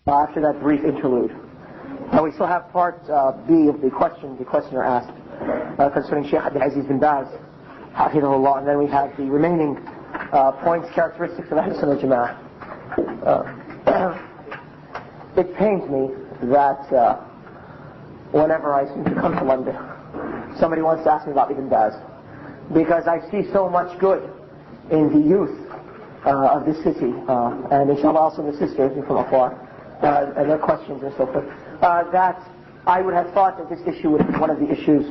After that brief interlude. We still have part B of the question the questioner asked concerning Sheikh Abdulaziz bin Baz, Hafidhahullah, and then we have the remaining points, characteristics of Ahlus-Sunnah Jama'ah. It pains me that whenever I seem to come to London, somebody wants to ask me about Ibn Baz, because I see so much good in the youth of this city, and inshallah also in the sisters from afar, and their questions and so forth, that I would have thought that this issue would be one of the issues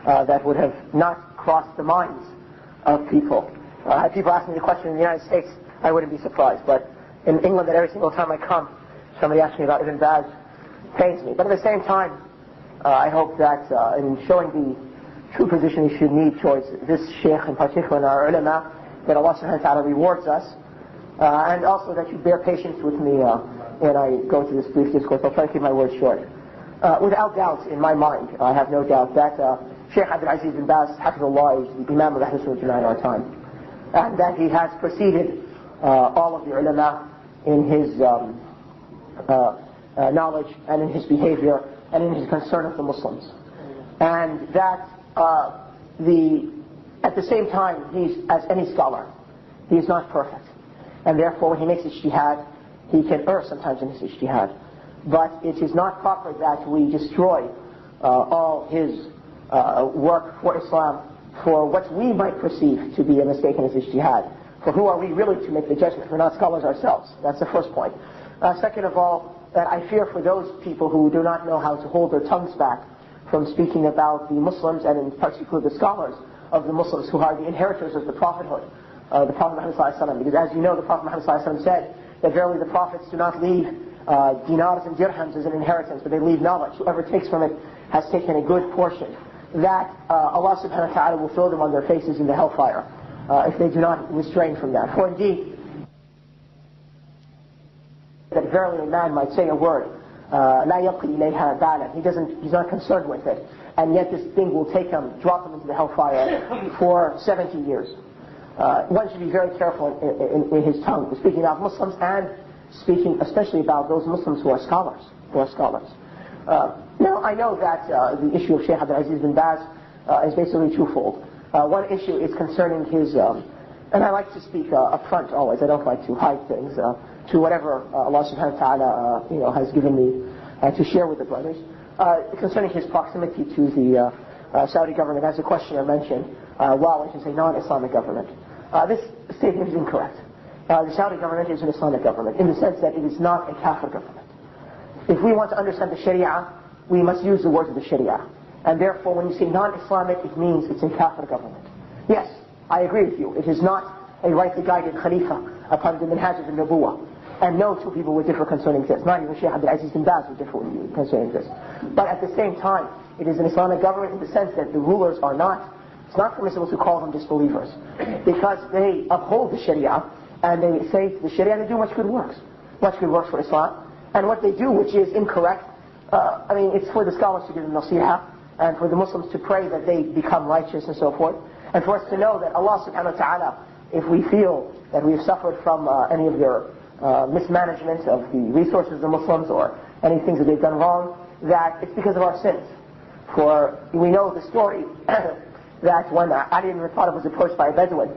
that would have not crossed the minds of people. Had people asked me the question in the United States, I wouldn't be surprised, but in England, that every single time I come, somebody asks me about Ibn Baz, pains me. But at the same time, I hope that in showing the true position you should need towards this Sheikh in particular and our ulama, that Allah subhanahu wa ta'ala rewards us, and also that you bear patience with me when I go to this brief discourse. I'll try to keep my words short. Without doubt, in my mind, I have no doubt that Sheikh Abdulaziz bin Baz, Hafidhullah, is the Imam of Ahlus-Sunnah Jama'ah in our time, and that he has preceded all of the ulama in his knowledge and in his behavior and in his concern of the Muslims, and that at the same time, he's, as any scholar, he is not perfect, and therefore when he makes ijtihad, he can err sometimes in his ijtihad. But it is not proper that we destroy all his work for Islam for what we might perceive to be a mistake in his ijtihad. For who are we really to make the judgment? We're not scholars ourselves. That's the first point. Second of all, that I fear for those people who do not know how to hold their tongues back from speaking about the Muslims, and in particular the scholars of the Muslims who are the inheritors of the prophethood, the Prophet Muhammad ﷺ. Because as you know, the Prophet Muhammad ﷺ said that verily the prophets do not leave dinars and dirhams as an inheritance, but they leave knowledge. Whoever takes from it has taken a good portion. That Allah subhanahu wa ta'ala will throw them on their faces in the hellfire if they do not restrain from that. For indeed, that verily a man might say a word, لا يلقي إليها بالا, he's not concerned with it, and yet this thing will drop him into the hellfire for 70 years. One should be very careful in his tongue, speaking about Muslims and speaking especially about those Muslims who are scholars. Now, I know that the issue of Sheikh Abdulaziz bin Baz is basically twofold. One issue is concerning his, and I like to speak up front always, I don't like to hide things, to whatever Allah subhanahu wa ta'ala has given me to share with the brothers, concerning his proximity to the Saudi government, as the questioner mentioned, well, I should say non-Islamic government. This statement is incorrect. The Saudi government is an Islamic government in the sense that it is not a Kafir government. If we want to understand the Sharia, we must use the words of the Sharia. And therefore, when you say non-Islamic, it means it's a Kafir government. Yes, I agree with you. It is not a rightly guided Khalifa upon the Minhaj of the Nubuwah. And no two people would differ concerning this. Not even Sheikh Abdulaziz bin Baz would differ concerning this. But at the same time, it is an Islamic government in the sense that the rulers are not, it's not permissible to call them disbelievers. Because they uphold the Sharia, and they say to the Sharia, they do much good works for Islam. And what they do, which is incorrect, it's for the scholars to give them nasihah, and for the Muslims to pray that they become righteous and so forth. And for us to know that Allah subhanahu wa ta'ala, if we feel that we have suffered from any of their mismanagement of the resources of the Muslims, or any things that they've done wrong, that it's because of our sins. For we know the story that when Ali ibn Abi Talib was approached by a Bedouin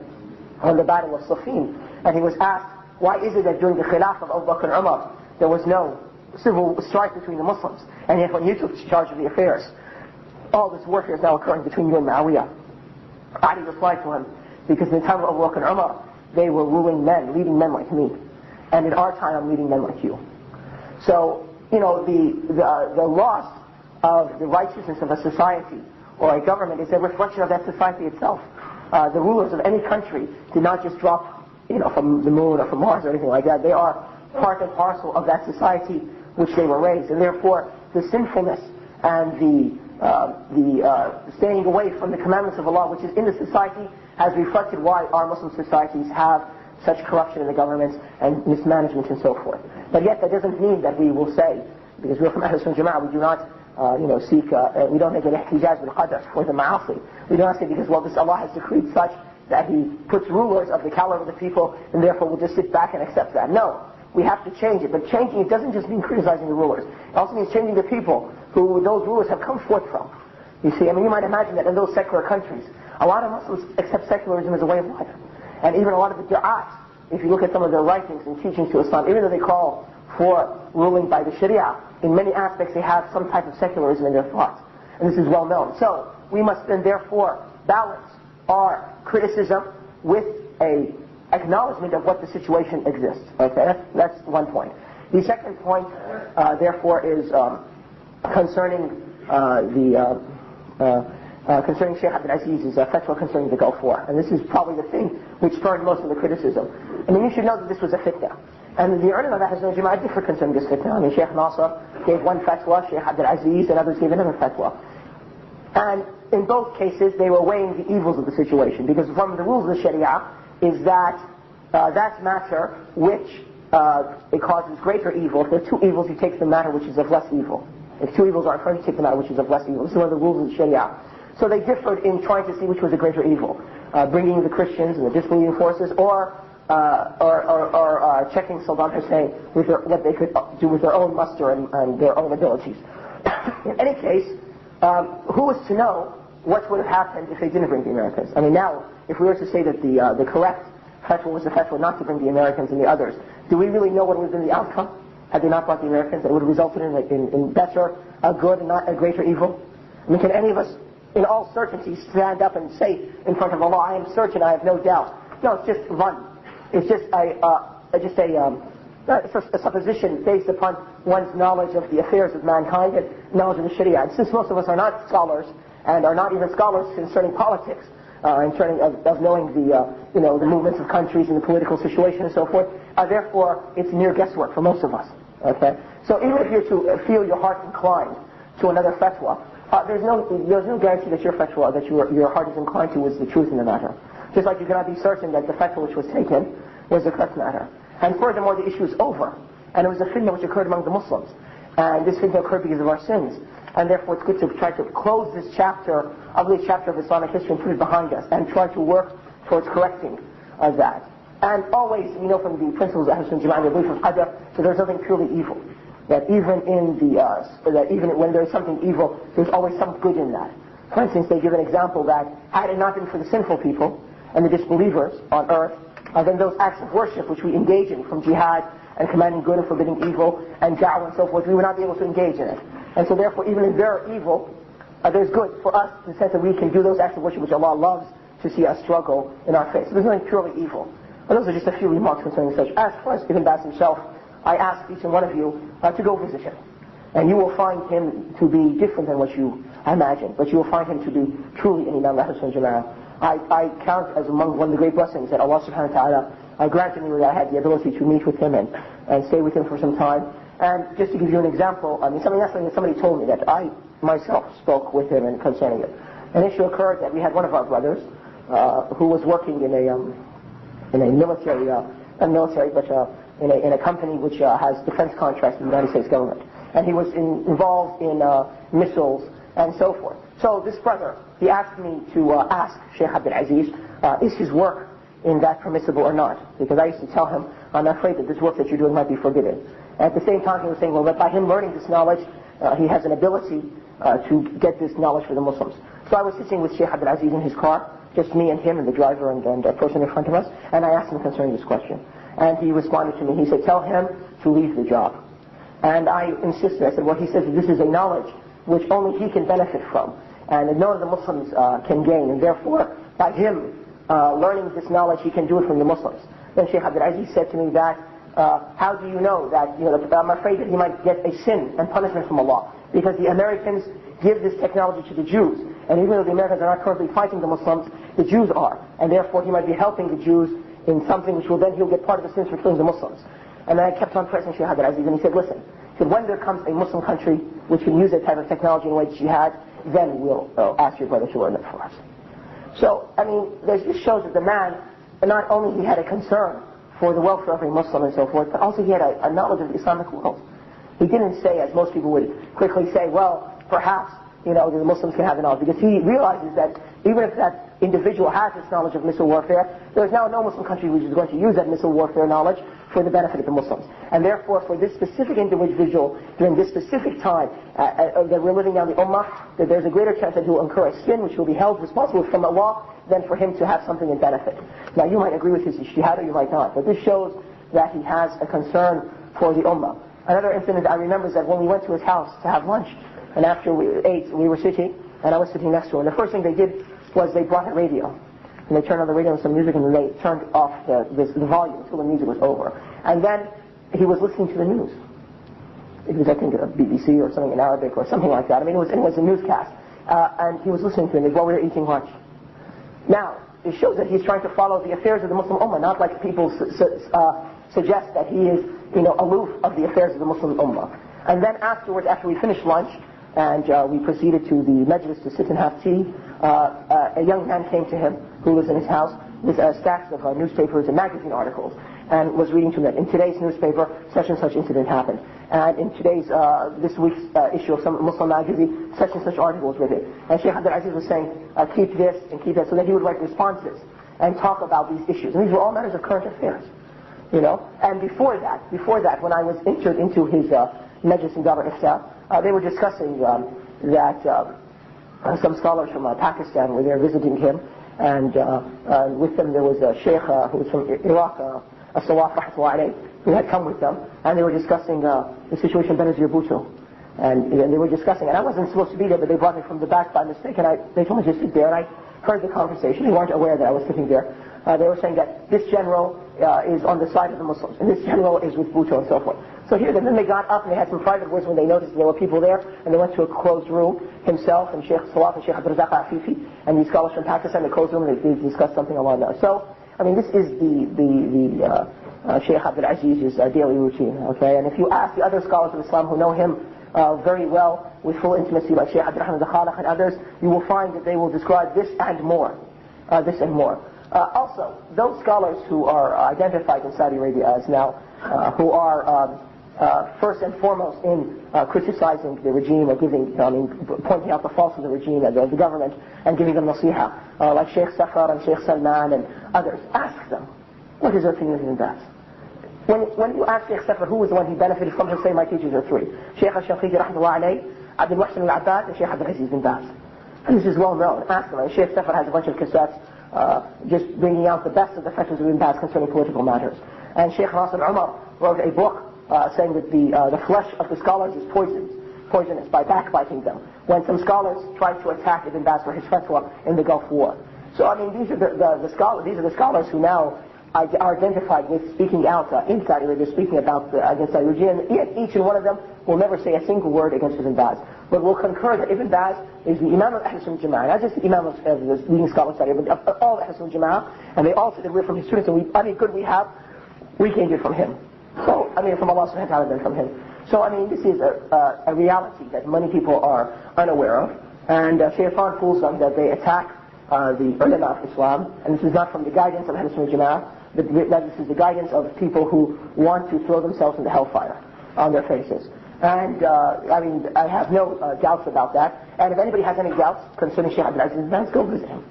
on the battle of Siffin, and he was asked, why is it that during the Khilafah of Abu Bakr and Umar, there was no civil strife between the Muslims, and yet when you took charge of the affairs, all this warfare is now occurring between you and Muawiyah? Ali replied to him, because in the time of Abu Bakr and Umar, they were ruling men, leading men like me, and in our time I'm leading men like you. So, the loss of the righteousness of a society or a government is a reflection of that society itself. The rulers of any country did not just drop from the moon or from Mars or anything like that. They are part and parcel of that society which they were raised, and therefore the sinfulness and the staying away from the commandments of Allah which is in the society has reflected why our Muslim societies have such corruption in the governments and mismanagement and so forth. But yet that doesn't mean that we will say, because we're from Ahlus-Sunnah Jama'ah, we do not we don't make an ihtijaz bil qadr for the ma'asi. We do not say because this Allah has decreed such that He puts rulers of the caliber of the people, and therefore we'll just sit back and accept that. No. we have to change it. But changing it doesn't just mean criticizing the rulers. It also means changing the people who those rulers have come forth from. You see, I mean, you might imagine that in those secular countries, a lot of Muslims accept secularism as a way of life. And even a lot of the du'at, if you look at some of their writings and teachings to Islam, even though they call for ruling by the Sharia, in many aspects they have some type of secularism in their thoughts. And this is well known. So, we must then therefore balance our criticism with a acknowledgement of what the situation exists. Okay, that's one point. The second point, therefore, is concerning concerning Sheikh Abdul Aziz's fatwa concerning the Gulf War. And this is probably the thing which spurred most of the criticism. I mean, you should know that this was a fitna. And the ulama of Ahlus-Sunnah Jama'ah differ concerning this fitna. I mean, Sheikh Nasser gave one fatwa, Sheikh Abdul Aziz and others gave another fatwa. And in both cases, they were weighing the evils of the situation. Because from the rules of the Sharia is that that matter which it causes greater evil. If there are two evils, you take the matter which is of less evil. If two evils are in front, you take the matter which is of less evil. This is one of the rules of the Sharia. So they differed in trying to see which was a greater evil. Bringing the Christians and the disbelieving forces, or checking Saddam Hussein with what they could do with their own muster and their own abilities. In any case, who is to know what would have happened if they didn't bring the Americans? I mean, now, if we were to say that the correct fatwa was the fatwa not to bring the Americans and the others, do we really know what would have been the outcome had they not brought the Americans? That it would have resulted in better, good, and not a greater evil? I mean, can any of us, in all certainty, stand up and say in front of Allah, I am certain, I have no doubt? No, it's just run. It's just a supposition based upon one's knowledge of the affairs of mankind and knowledge of the Sharia. And since most of us are not scholars, and are not even scholars concerning politics, concerning of knowing the movements of countries and the political situation and so forth, therefore it's mere guesswork for most of us. Okay, so even if you're to feel your heart inclined to another fatwa, there's no guarantee that your fatwa, that your heart is inclined to, is the truth in the matter. Just like you cannot be certain that the fatwa which was taken was the correct matter. And furthermore, the issue is over, and it was a fitna which occurred among the Muslims, and this fitna occurred because of our sins. And therefore it's good to try to close this chapter, ugly chapter of Islamic history, and put it behind us, and try to work towards correcting that. And always, we know from the principles of Ahlus-Sunnah Jama'ah, the belief of Qadr, that there's nothing purely evil. That even when there's something evil, there's always some good in that. For instance, they give an example that had it not been for the sinful people and the disbelievers on earth, then those acts of worship which we engage in, from jihad and commanding good and forbidding evil and da'wah and so forth, we would not be able to engage in it. And so therefore, even if they're evil, there's good for us in the sense that we can do those acts of worship which Allah loves to see us struggle in our faith. So there's nothing purely evil. But those are just a few remarks concerning such. As far as Ibn Baz himself, I ask each and one of you to go visit him. And you will find him to be different than what you imagine. But you will find him to be truly an Imam Ahlus-Sunnah Jama'ah. I count as among one of the great blessings that Allah subhanahu wa ta'ala granted me, that I had the ability to meet with him and stay with him for some time. And just to give you an example, I mean, something that somebody told me that I myself spoke with him and concerning it. An issue occurred that we had one of our brothers who was working in a military, not military, but in a company which has defense contracts with the United States government. And he was involved in missiles and so forth. So this brother, he asked me to ask Sheikh Abdul Aziz, is his work in that permissible or not? Because I used to tell him, I'm afraid that this work that you're doing might be forbidden. At the same time, he was saying, well, that by him learning this knowledge, he has an ability to get this knowledge for the Muslims. So I was sitting with Sheikh Abdul Aziz in his car, just me and him and the driver and a person in front of us, and I asked him concerning this question. And he responded to me, he said, tell him to leave the job. And I insisted, I said, well, he says this is a knowledge which only he can benefit from, and that none of the Muslims can gain, and therefore, by him learning this knowledge, he can do it from the Muslims. Then Sheikh Abdul Aziz said to me that, how do you know that, I'm afraid that he might get a sin and punishment from Allah, because the Americans give this technology to the Jews, and even though the Americans are not currently fighting the Muslims, the Jews are, and therefore he might be helping the Jews in something which will then he'll get part of the sins for killing the Muslims. And then I kept on pressing Sheikh Abdul Aziz, and he said, listen, when there comes a Muslim country which can use that type of technology in a way that jihad, then we'll ask your brother to learn it for us. So, I mean, this shows that the man, not only he had a concern for the welfare of a Muslim and so forth, but also he had a knowledge of the Islamic world. He didn't say, as most people would quickly say, well, perhaps, the Muslims can have the knowledge, because he realizes that even if that individual has this knowledge of missile warfare, there's now no Muslim country which is going to use that missile warfare knowledge for the benefit of the Muslims. And therefore, for this specific individual, during this specific time that we're living now in the Ummah, that there's a greater chance that he will incur a sin which will be held responsible from Allah than for him to have something in benefit. Now, you might agree with his ijtihad or you might not, but this shows that he has a concern for the Ummah. Another incident I remember is that when we went to his house to have lunch, and after we ate, we were sitting, and I was sitting next to him, and the first thing they did was they brought a radio. And they turned on the radio and some music, and then they turned off the volume until the music was over. And then he was listening to the news. It was, I think, a BBC or something in Arabic or something like that. I mean, it was a newscast. And he was listening to it while we were eating lunch. Now, it shows that he's trying to follow the affairs of the Muslim Ummah, not like people suggest that he is, aloof of the affairs of the Muslim Ummah. And then afterwards, after we finished lunch, and we proceeded to the majlis to sit and have tea, a young man came to him who was in his house with stacks of newspapers and magazine articles, and was reading to him that in today's newspaper such and such incident happened, and in today's this week's issue of some Muslim magazine such and such article was with it. And Shaykh Abdul Aziz was saying keep this and keep that, so that he would write responses and talk about these issues. And these were all matters of current affairs, And before that, when I was entered into his majlis in Dar al-Ifta, they were discussing that some scholars from Pakistan were there visiting him, and with them there was a sheikh who was from Iraq, As-Sawaf rahmatullahi alayh, who had come with them, and they were discussing the situation in Benazir Bhutto. And they were discussing, and I wasn't supposed to be there, but they brought me from the back by mistake, and they told me to sit there, and I heard the conversation. They weren't aware that I was sitting there. They were saying that this general is on the side of the Muslims, and this general is with Bhutto, and so forth. So here, then they got up and they had some private words when they noticed there were people there, and they went to a closed room, himself and Sheikh Salaf and Sheikh Abdul Razak Afifi, and these scholars from Pakistan, they closed the room and they discussed something along there. So, I mean, this is the Sheikh Abdul Aziz's daily routine, okay? And if you ask the other scholars of Islam who know him very well, with full intimacy, like Sheikh Abdul Rahman al-Khalaq and others, you will find that they will describe this and more. Also, those scholars who are identified in Saudi Arabia as now, who are first and foremost in criticizing the regime or pointing out the faults of the regime and the government and giving them nasiha, like Sheikh Safar and Sheikh Salman and others, ask them, what is their opinion on that? When you ask Sheikh Safar who was the one who benefited from him, say my teachers are three: Sheikh al-Shafiqi rahmatullah alayh, Abdul Muhsin al-Abbad, and Sheikh Abdul Aziz bin Baz. And this is well known. Ask them. And Sheikh Safar has a bunch of cassettes just bringing out the best of the fatwas of Ibn Baz concerning political matters. And Sheikh Nasir Umar wrote a book saying that the flesh of the scholars is poisonous by backbiting them, when some scholars tried to attack Ibn Baz for his fatwa in the Gulf War. So I mean, these are the scholars who now are identified with speaking out in Saudi Arabia, speaking about against Saudi regime. And each and one of them will never say a single word against Ibn Baz, but will concur that Ibn Baz is the Imam of Ahlus-Sunnah Jama'ah, not just the Imam of the leading scholars of Saudi Arabia, but of all Ahlus-Sunnah Jama'ah, and they all said that we're from his students, and any good we have, we gained it from him. So, I mean, from Allah subhanahu wa ta'ala, then from him. So, I mean, this is a reality that many people are unaware of, and Shaitan fools them that they attack the ulama of Islam, and this is not from the guidance of Ahlus-Sunnah Jama'ah, but this is the guidance of people who want to throw themselves in the hellfire on their faces. And, I mean, I have no doubts about that, and if anybody has any doubts concerning Sheikh Abdul Aziz bin Baz, go visit him.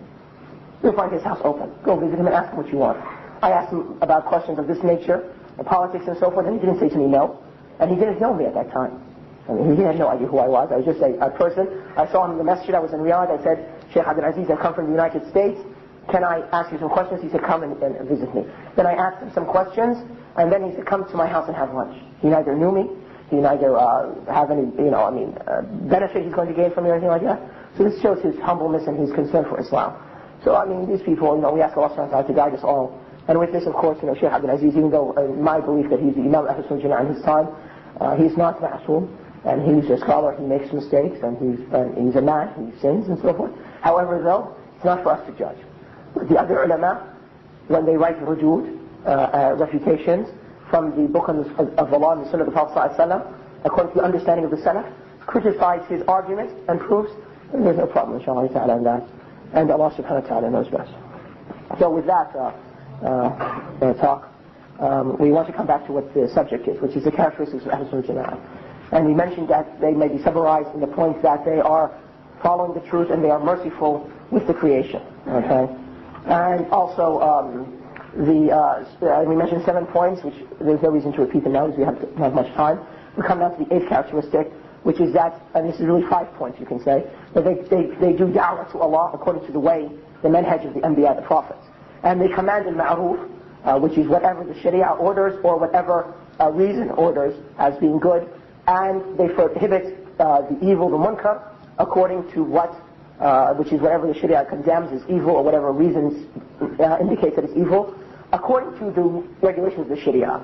You'll find his house open. Go visit him and ask him what you want. I asked him about questions of this nature, politics and so forth, and he didn't say to me no. And he didn't know me at that time. I mean, he had no idea who I was. I was just a person. I saw him in the masjid. I was in Riyadh. I said, Sheikh Abdul Aziz, I've come from the United States. Can I ask you some questions? He said, come and visit me. Then I asked him some questions, and then he said, come to my house and have lunch. He neither knew me, he neither have any, benefit he's going to gain from me or anything like that. So this shows his humbleness and his concern for Islam. So, I mean, these people, we ask Allah subhanahu wa ta'ala to guide us all. And with this, of course, Sheikh Abdul Aziz, even though my belief that he's the Imam of Ahlus-Sunnah Jama'ah in his time, he's not ma'soom, and he's a scholar, he makes mistakes, and he's a man, he sins and so forth. However, though, it's not for us to judge. But the other ulama, when they write rujood, refutations from the book of Allah and the Sunnah of the Prophet ﷺ, according to the understanding of the Salaf, criticize his arguments and proofs, and there's no problem, inshallah ta'ala, in that. And Allah subhanahu wa ta'ala knows best. So with that talk, we want to come back to what the subject is, which is the characteristics of Ahlus-Sunnah Jama'ah. And we mentioned that they may be summarized in the point that they are following the truth and they are merciful with the creation. Okay? And also, we mentioned 7 points, which there's no reason to repeat them now because we don't have much time. We come down to the 8th characteristic, which is that, and this is really 5 points you can say, that they do da'wah to Allah according to the way, the manhaj of the Anbiya, the prophets. And they command al-ma'ruf, which is whatever the Sharia orders or whatever reason orders as being good, and they prohibit the evil, the munkar, according to what, which is whatever the Sharia condemns as evil or whatever reasons indicate that it's evil, according to the regulations of the Sharia.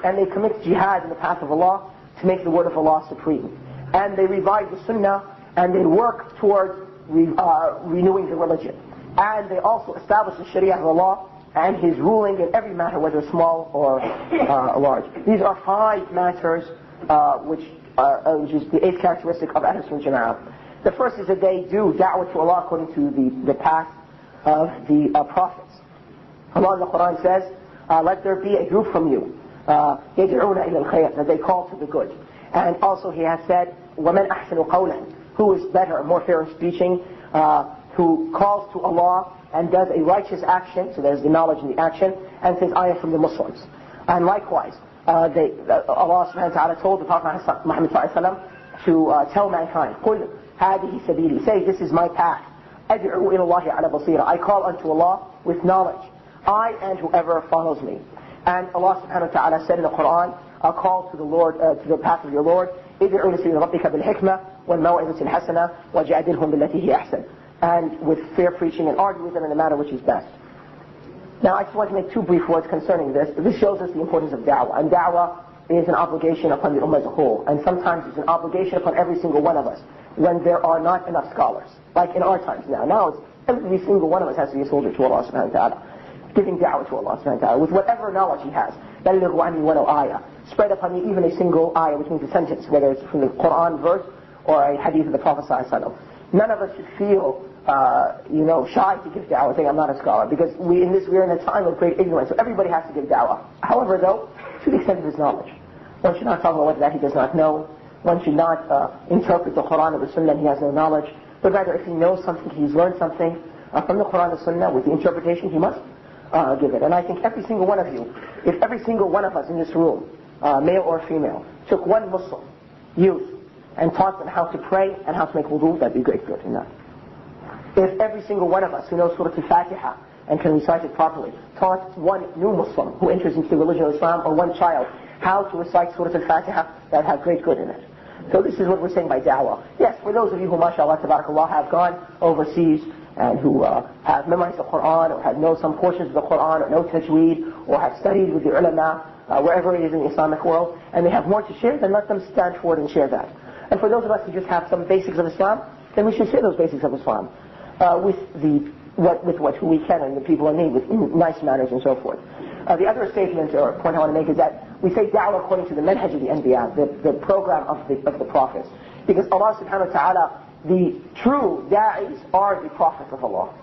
And they commit jihad in the path of Allah to make the word of Allah supreme. And they revive the sunnah, and they work towards renewing the religion. And they also establish the Sharia of Allah and His ruling in every matter, whether small or large. These are 5 matters which is the 8th characteristic of Ahlus-Sunnah Jama'ah. The first is that they do da'wah to Allah according to the path of the prophets. Allah in the Quran says, let there be a group from you, يَدْعُونَ إِلَى الْخَيْرِ, that they call to the good. And also He has said, وَمَنْ أَحْسَنُ قَوْلًا, who is better, more fair in speaking, who calls to Allah and does a righteous action, so there's the knowledge in the action, and says, I am from the Muslims. And likewise, Allah subhanahu wa ta'ala told the Prophet Muhammad to tell mankind, قُلْ هَذِهِ سَبِيلِي, say, this is my path. أَدْعُوا إِلَى اللَّهِ عَلَى بَصِيرًا, I call unto Allah with knowledge, I and whoever follows me. And Allah subhanahu wa ta'ala said in the Quran, a call to the Lord, to the path of your Lord, ادعوا لسبيل ربك بالحكمة والموعظة الحسنة وجادلهم بالتي هي أحسن, and with fair preaching and argue with them in the matter which is best. Now I just want to make 2 brief words concerning this. This shows us the importance of da'wah. And da'wah is an obligation upon the ummah as a whole. And sometimes it's an obligation upon every single one of us when there are not enough scholars. Like in our times now. Now it's every single one of us has to be a soldier to Allah subhanahu wa ta'ala, giving da'wah to Allah subhanahu wa ta'ala with whatever knowledge he has. بَلِّغُ عَنِّي وَلَوْ آيَةً, spread upon me even a single ayah, which means a sentence, whether it's from the Quran verse or a hadith of the Prophet sallallahu alaihi wasallam. None of us should feel shy to give da'wah, saying I'm not a scholar, because we're in a time of great ignorance, so everybody has to give da'wah. However though, to the extent of his knowledge. One should not talk about that he does not know. One should not interpret the Quran or the Sunnah and he has no knowledge, but rather if he knows something, he's learned something from the Quran and the Sunnah with the interpretation, he must give it. And I think every single one of you, if every single one of us in this room, male or female, took one Muslim youth and taught them how to pray and how to make wudu, that'd be great good in that. If every single one of us who knows Surah Al-Fatiha and can recite it properly, taught one new Muslim who enters into the religion of Islam, or one child, how to recite Surah Al-Fatiha, that'd have great good in it. So this is what we're saying by da'wah. Yes, for those of you who, mashallah, tabarakallah, have gone overseas and who have memorized the Quran or have know some portions of the Quran or know tajweed or have studied with the ulama, wherever it is in the Islamic world, and they have more to share, then let them stand forward and share that. And for those of us who just have some basics of Islam, then we should share those basics of Islam with what we can and the people in need, with nice manners and so forth. The other statement or point I want to make is that we say da'wah according to the manhaj of the Anbiya, the program of the prophets. Because Allah subhanahu wa ta'ala, the true da'is are the prophets of Allah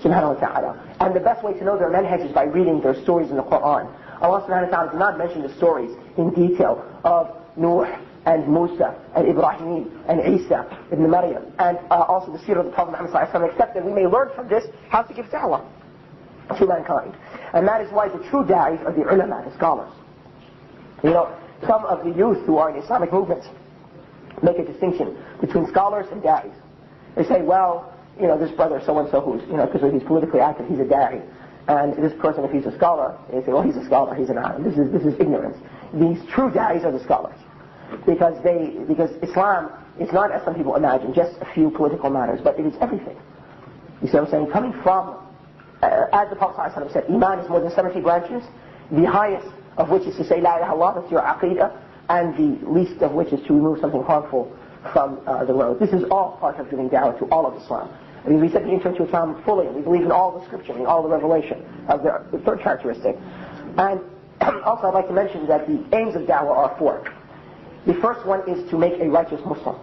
subhanahu wa ta'ala. And the best way to know their manhaj is by reading their stories in the Quran. Allah subhanahu wa ta'ala did not mention the stories in detail of Nuh and Musa and Ibrahim and Isa ibn Maryam and also the seerah of the Prophet Muhammad sallallahu alaihi wasallam, except that we may learn from this how to give da'wah to mankind. And that is why the true da'is are the ulama, the scholars. Some of the youth who are in Islamic movements make a distinction between scholars and da'is. They say, well, this brother so-and-so who's, because he's politically active, he's a da'i. And this person, if he's a scholar, they say, well, he's a scholar, he's an alim. This is ignorance. These true da'is are the scholars. Because Islam is not, as some people imagine, just a few political matters, but it is everything. You see what I'm saying? Coming from, as the Prophet ﷺ said, Iman is more than 70 branches, the highest of which is to say La ilaha illallah, that's your aqidah, and the least of which is to remove something harmful from the road. This is all part of giving da'wah to all of Islam. I mean, we said we enter into Islam fully, we believe in all the scripture, in all the revelation of the third characteristic. And also I'd like to mention that the aims of da'wah are 4. The first one is to make a righteous Muslim,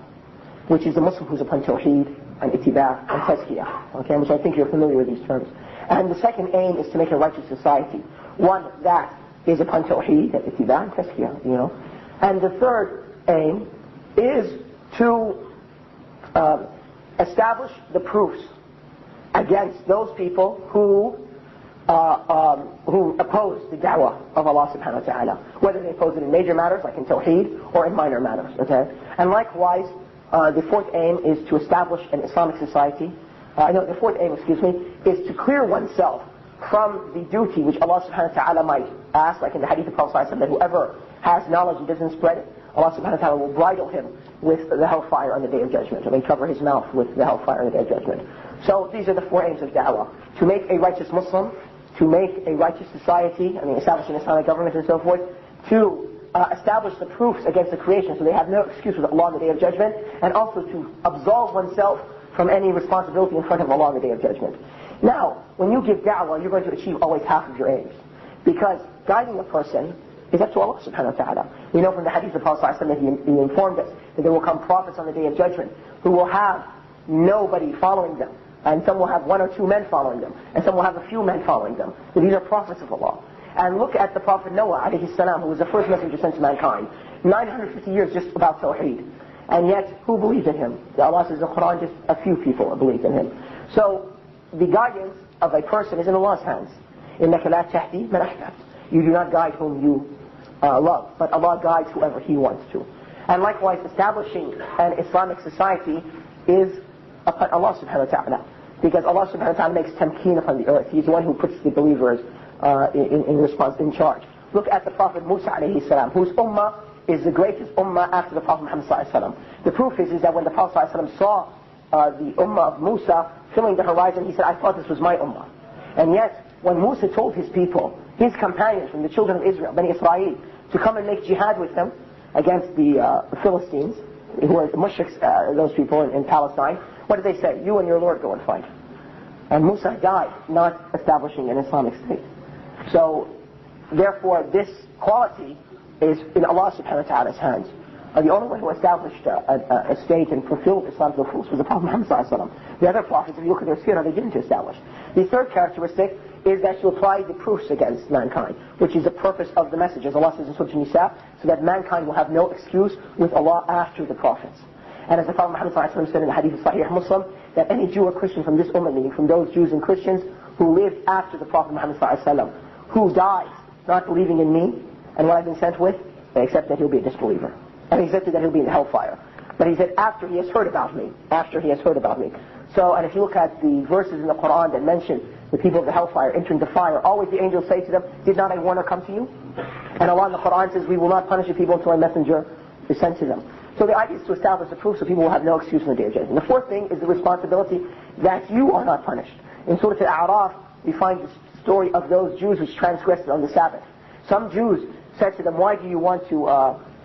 which is the Muslim who's upon tawheed and ittiba and tazkiyah, okay, which I think you're familiar with these terms. And the second aim is to make a righteous society, one that is upon tawheed and ittiba and tazkiyah, And the third aim is to establish the proofs against those people who who oppose the da'wah of Allah subhanahu wa ta'ala, whether they oppose it in major matters like in Tawheed or in minor matters. Okay? And likewise, the fourth aim is to establish an Islamic society. The fourth aim, is to clear oneself from the duty which Allah subhanahu wa ta'ala might ask, like in the hadith of Prophet ﷺ, that whoever has knowledge and doesn't spread it, Allah subhanahu wa ta'ala will bridle him with the hellfire on the day of judgment, and cover his mouth with the hellfire on the day of judgment. So these are the four aims of da'wah: to make a righteous Muslim, to make a righteous society, establish an Islamic government and so forth, to establish the proofs against the creation so they have no excuse with Allah on the day of judgment, and also to absolve oneself from any responsibility in front of Allah on the day of judgment. Now, when you give da'wah, you're going to achieve always half of your aims, because guiding a person is up to Allah subhanahu wa ta'ala. We know from the hadith of Prophet ﷺ that he informed us that there will come prophets on the day of judgment who will have nobody following them, and some will have one or two men following them, and some will have a few men following them. So these are prophets of Allah. And look at the Prophet Noah alayhi salam, who was the first messenger sent to mankind. 950 years just about Tawheed. And yet, who believed in him? Allah says in the Quran, just a few people believed in him. So, the guidance of a person is in Allah's hands. إِنَّكَ لَا تَهْدِي مَنْ أَحْبَبْتَ. You do not guide whom you love, but Allah guides whoever He wants to. And likewise, establishing an Islamic society is upon Allah subhanahu wa ta'ala. Because Allah subhanahu wa ta'ala makes tamkeen upon the earth. He's the one who puts the believers in charge. Look at the Prophet Musa alayhi salam, whose ummah is the greatest ummah after the Prophet Muhammad sallallahu alayhi wa sallam. The proof is that when the Prophet sallallahu alayhi wa sallam saw the ummah of Musa filling the horizon, he said, I thought this was my ummah. And yet, when Musa told his people, his companions from the children of Israel, Bani Israel, to come and make jihad with him against the Philistines, who were the mushriks, those people in Palestine, what did they say? You and your Lord go and fight. And Musa died not establishing an Islamic state. So, therefore, this quality is in Allah subhanahu wa ta'ala's hands. The only one who established a state and fulfilled Islam's nufus was the Prophet Muhammad sallallahu alaihi wasallam. The other prophets, if you look at their seerah, they didn't establish. The third characteristic is that you apply the proofs against mankind, which is the purpose of the message. As Allah says in Surah An-Nisa, so that mankind will have no excuse with Allah after the prophets. And as the Prophet Muhammad sallallahu alaihi wasallam said in the hadith of Sahih Muslim, that any Jew or Christian from this ummah, meaning from those Jews and Christians who lived after the Prophet Muhammad sallallahu alaihi wasallam, who dies not believing in me and what I've been sent with, they accept that he'll be a disbeliever. And he accepted that he'll be in the hellfire. But he said, after he has heard about me. After he has heard about me. So, and if you look at the verses in the Quran that mention the people of the hellfire entering the fire, always the angels say to them, did not I warn or come to you? And Allah in the Quran says, we will not punish the people until a messenger is sent to them. So the idea is to establish the proof so people will have no excuse in the day of judgment. The fourth thing is the responsibility that you are not punished. In Surah Al-A'raf, we find the story of those Jews which transgressed on the Sabbath. Some Jews said to them, why do you want to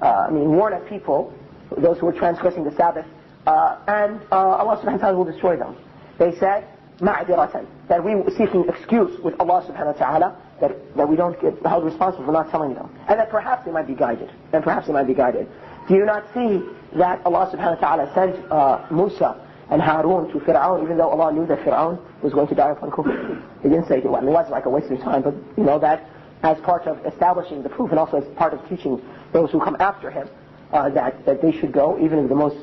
warn at people, those who were transgressing the Sabbath, and Allah subhanahu wa ta'ala will destroy them. They said, ma'adiratan, that we were seeking excuse with Allah subhanahu wa ta'ala, that we don't get held responsible for not telling them. And that perhaps they might be guided. Do you not see that Allah subhanahu wa ta'ala sent Musa and Harun to Fir'aun, even though Allah knew that Fir'aun was going to die upon kufr? He didn't say, well, it was like a waste of time, but you know that as part of establishing the proof and also as part of teaching those who come after him that they should go, even in the most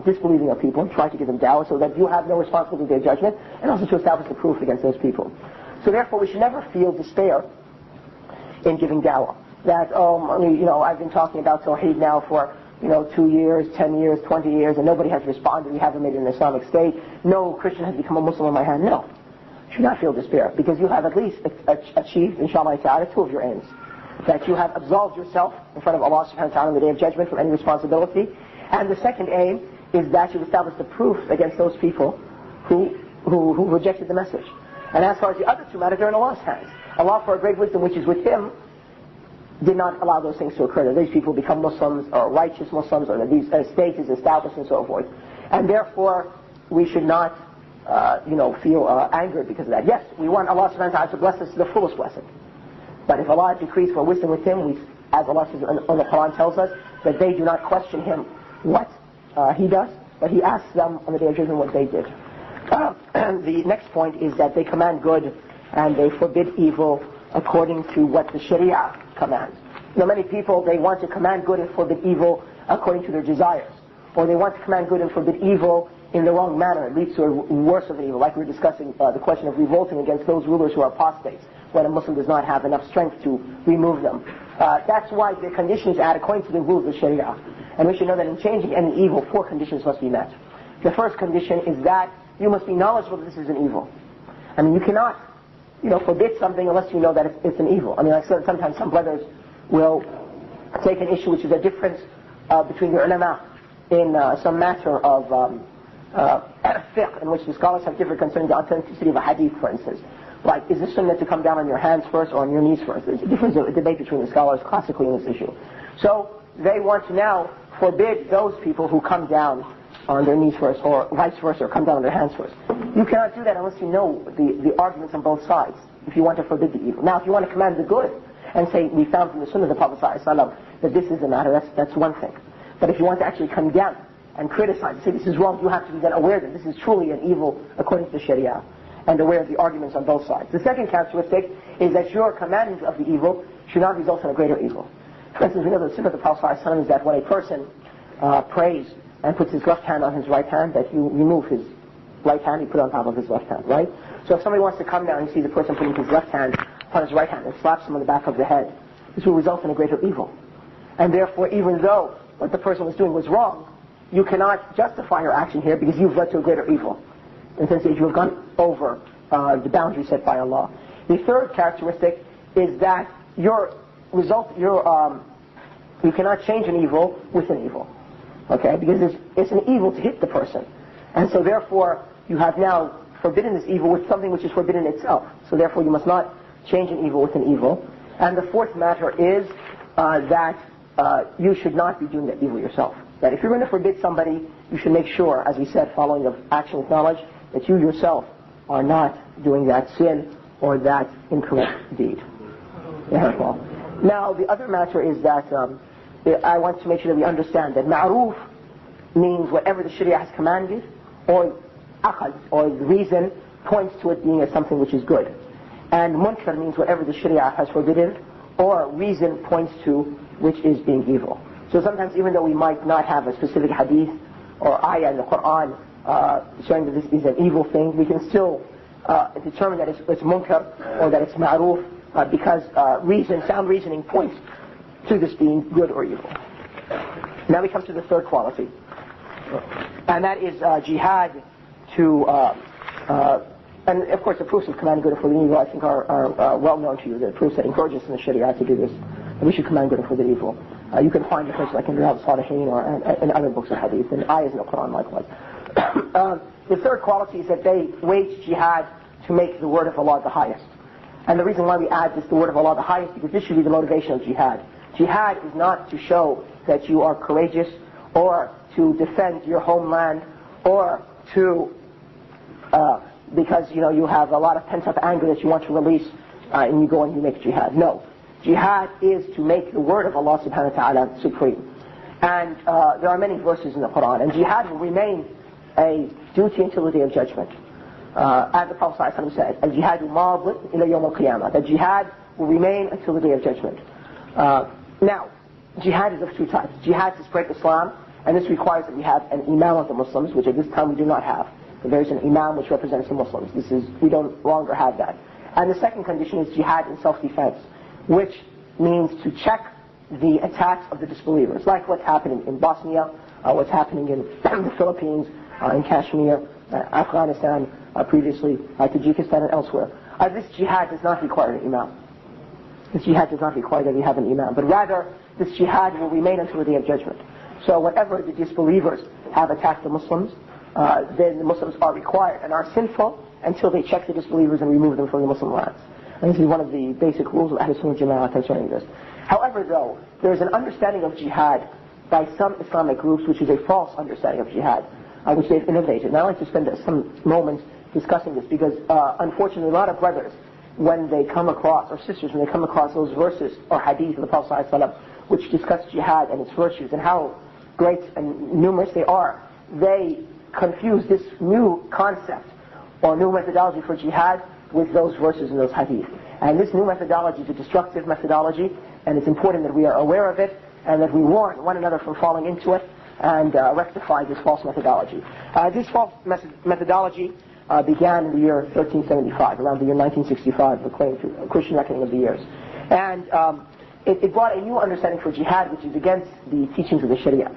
disbelieving of people, and try to give them da'wah so that you have no responsibility for their judgment, and also to establish the proof against those people. So therefore we should never feel despair in giving da'wah. That, I've been talking about Tawheed now for 2 years, 10 years, 20 years, and nobody has responded. We haven't made an Islamic state. No Christian has become a Muslim in my hand. No. You should not feel despair, because you have at least achieved, inshallah ta'ala, 2 of your aims. That you have absolved yourself in front of Allah subhanahu wa ta'ala on the day of judgment from any responsibility. And the second aim is that you've established the proof against those people who rejected the message. And as far as the other 2 matters, they're in Allah's hands. Allah, for a great wisdom which is with Him, did not allow those things to occur. That these people become Muslims, or righteous Muslims, or that these states is established and so forth. And therefore, we should not feel angered because of that. Yes, we want Allah subhanahu wa ta'ala to bless us to the fullest blessing. But if Allah decrees for wisdom with Him, as Allah says on the Quran tells us, that they do not question Him what He does, but He asks them on the day of judgment what they did. The next point is that they command good and they forbid evil according to what the Sharia commands. Many people, they want to command good and forbid evil according to their desires. Or they want to command good and forbid evil in the wrong manner, it leads to a worse of an evil, like we were discussing the question of revolting against those rulers who are apostates, when a Muslim does not have enough strength to remove them. That's why the conditions add according to the rules of Sharia. And we should know that in changing any evil, 4 conditions must be met. The first condition is that you must be knowledgeable that this is an evil. I mean, you cannot, forbid something unless you know that it's an evil. I mean, like sometimes some brothers will take an issue which is a difference between the ulama in some matter of fiqh, in which the scholars have different concerning the authenticity of a hadith, for instance. Like, is it sunnah to come down on your hands first or on your knees first? There's a difference, a debate between the scholars classically in this issue. So they want to now forbid those people who come down on their knees first, or vice versa, or come down on their hands first. You cannot do that unless you know the arguments on both sides, if you want to forbid the evil. Now, if you want to command the good, and say, we found from the Sunnah of the Prophet ﷺ that this is the matter, that's one thing. But if you want to actually condemn and criticize, say this is wrong, you have to be then aware that this is truly an evil according to the Sharia, and aware of the arguments on both sides. The second characteristic is that your commandment of the evil should not result in a greater evil. For instance, we know the Sunnah of the Prophet ﷺ is that when a person prays and puts his left hand on his right hand, that you remove his right hand, you put it on top of his left hand, right? So if somebody wants to come down and see the person putting his left hand upon his right hand and slaps him on the back of the head, this will result in a greater evil. And therefore, even though what the person was doing was wrong, you cannot justify your action here because you've led to a greater evil. In the sense that you have gone over the boundary set by Allah. The third characteristic is that you cannot change an evil with an evil. Okay, because it's an evil to hit the person. And so therefore, you have now forbidden this evil with something which is forbidden itself. So therefore, you must not change an evil with an evil. And the fourth matter is that you should not be doing that evil yourself. That if you're going to forbid somebody, you should make sure, as we said, following of action with knowledge, that you yourself are not doing that sin or that incorrect deed. Now, the other matter is that I want to make sure that we understand that ma'ruf means whatever the Sharia has commanded, or aqal, or the reason points to it being as something which is good. And munkar means whatever the Sharia has forbidden, or reason points to which is being evil. So sometimes even though we might not have a specific hadith or ayah in the Quran showing that this is an evil thing, we can still determine that it's munkar or that it's ma'ruf because sound reasoning points to this being good or evil. Now we come to the third quality, and that is jihad to, and of course the proofs of commanding good and forbidding evil I think are well known to you. The proofs that encourage us in the Sharia to do this, that we should command good and forbid evil. You can find the places like in Riyadh al-Salihin or in other books of hadith, and ayahs in the Quran likewise. The third quality is that they wage jihad to make the word of Allah the highest. And the reason why we add this, the word of Allah the highest, because this should be the motivation of jihad. Jihad is not to show that you are courageous, or to defend your homeland, or to, because you have a lot of pent-up anger that you want to release, and you go and you make jihad. No. Jihad is to make the word of Allah subhanahu wa ta'ala supreme. And there are many verses in the Quran, and jihad will remain a duty until the day of judgment. As the Prophet ﷺ said, al-jihadu madin ila yawm al-qiyamah. That jihad will remain until the day of judgment. Now, jihad is of two types. Jihad to spread Islam, and this requires that we have an imam of the Muslims, which at this time we do not have. So there is an imam which represents the Muslims. We don't longer have that. And the second condition is jihad in self-defense, which means to check the attacks of the disbelievers, like what's happening in Bosnia, what's happening in the Philippines, in Kashmir, Afghanistan, previously, Tajikistan and elsewhere. This jihad does not require an imam. This jihad does not require that we have an imam, but rather this jihad will remain until the day of judgment. So whenever the disbelievers have attacked the Muslims, then the Muslims are required and are sinful until they check the disbelievers and remove them from the Muslim lands. And this is one of the basic rules of Ahlus-Sunnah Jama'ah concerning this. However, though, there is an understanding of jihad by some Islamic groups which is a false understanding of jihad, which they've innovated. And I'd like to spend some moments discussing this because, unfortunately, a lot of brothers, when they come across, or sisters, when they come across those verses or hadith of the Prophet ﷺ, which discuss jihad and its virtues and how great and numerous they are, they confuse this new concept or new methodology for jihad with those verses and those hadith. And this new methodology is a destructive methodology, and it's important that we are aware of it and that we warn one another from falling into it, and rectify this false methodology. This false methodology began in the year 1375, around the year 1965, according to Christian reckoning of the years. And it brought a new understanding for jihad, which is against the teachings of the Sharia.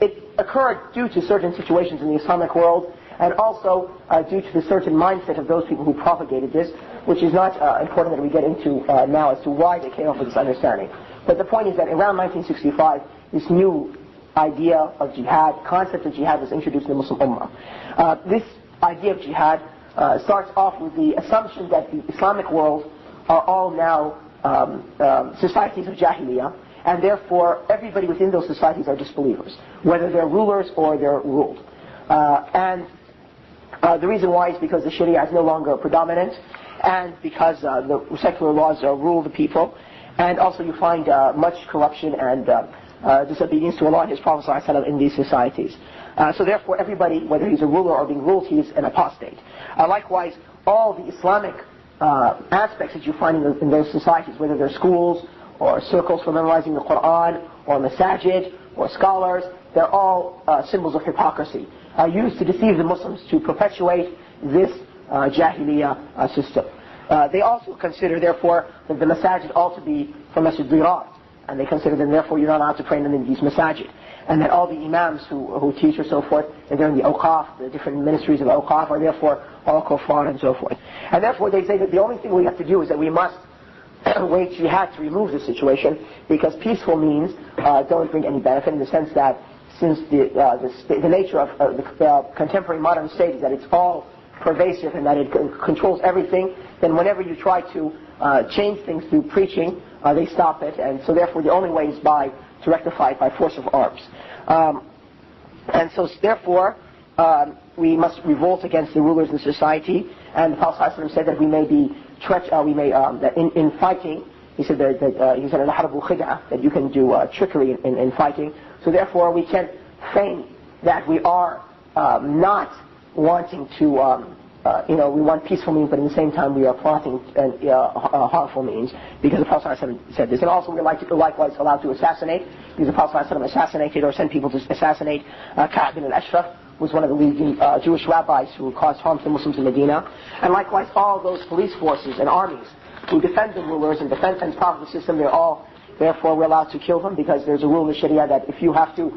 It occurred due to certain situations in the Islamic world, and also due to the certain mindset of those people who propagated this, which is not important that we get into now as to why they came up with this understanding. But the point is that around 1965, this new idea of jihad, concept of jihad, was introduced in the Muslim Ummah. This idea of jihad starts off with the assumption that the Islamic world are all now societies of Jahiliyyah, and therefore everybody within those societies are disbelievers, whether they're rulers or they're ruled. The reason why is because the Sharia is no longer predominant, and because the secular laws rule the people, and also you find much corruption and disobedience to Allah and His Prophet ﷺ in these societies. So therefore everybody, whether he's a ruler or being ruled, he is an apostate. Likewise, all the Islamic aspects that you find in those societies, whether they're schools or circles for memorizing the Quran or masajid or scholars, they're all symbols of hypocrisy, used to deceive the Muslims to perpetuate this Jahiliyyah system. They also consider, therefore, that the masajid ought to be for Masjid Dirar, and they consider that therefore you're not allowed to pray in these masajid, and that all the imams who teach or so forth, and they're in the awqaf, the different ministries of awqaf, are therefore all kuffar and so forth. And therefore they say that the only thing we have to do is that we must wage jihad to remove the situation, because peaceful means don't bring any benefit, in the sense that since the nature of the contemporary modern state is that it's all pervasive and that it controls everything, then whenever you try to change things through preaching, they stop it, and so therefore the only way is to rectify it by force of arms. And so therefore we must revolt against the rulers in society, and the Prophet ﷺ said that we may be that in fighting, he said that you can do trickery in fighting. So therefore we can feign that we are not wanting to, we want peaceful means, but at the same time we are plotting harmful means, because the Prophet ﷺ said this. And also we are likewise allowed to assassinate, because the Prophet ﷺ assassinated or sent people to assassinate Ka'b bin al-Ashraf, was one of the leading Jewish rabbis who caused harm to the Muslims in Medina. And likewise all those police forces and armies who defend the rulers and defend and profit the system, therefore we're allowed to kill them, because there's a rule in the Sharia that if you have to,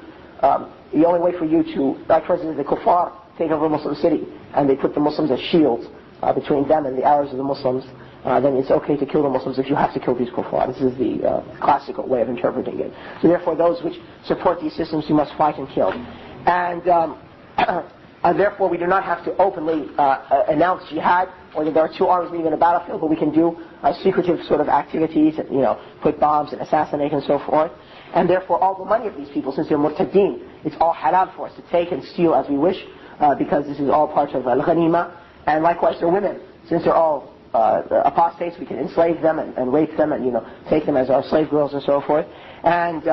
the only way for you to, like for instance the kuffar take over a Muslim city, and they put the Muslims as shields between them and the Arabs of the Muslims, then it's okay to kill the Muslims if you have to kill these kuffar. This is the classical way of interpreting it. So therefore those which support these systems you must fight and kill. And therefore we do not have to openly announce jihad, or that there are two armies meeting in a battlefield, but we can do secretive sort of activities, put bombs and assassinate and so forth. And therefore all the money of these people, since they're murtadeen, it's all halal for us to take and steal as we wish, because this is all part of al-ghanima. And likewise they're women, since they're all apostates, we can enslave them and rape them and take them as our slave girls and so forth. And